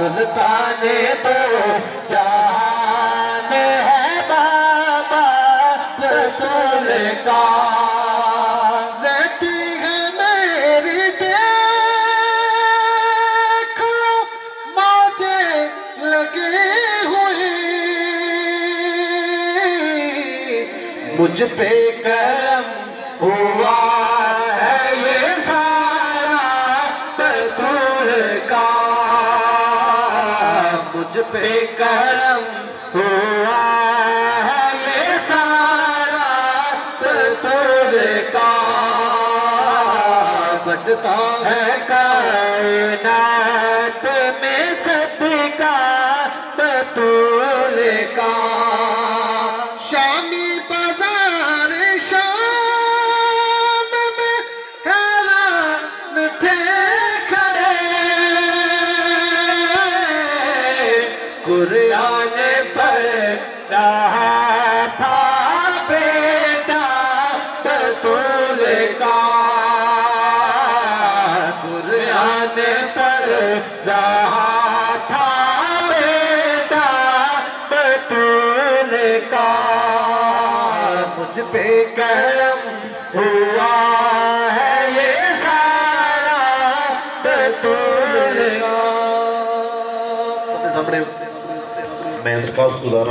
सुल्तान तो जान है बाबा बतूल का। रहती है मेरी देख मौजे लगी हुई, मुझ पे करम हुआ है ये सारा बतूल का। मुझ पे करम हुआ है ये सारा बतूल का। बढ़ता है कायनात में सदका बतूल का। शामी बाजार शाम में हैरान थे खड़े, कुरान पढ़ रहा था बेटा बतूल का। कुरान पढ़ रहा था बेटा बतूल का। मुझ पे करम हुआ है ये सारा बतूल का। अपने सामने मैं दरखास्त गुजार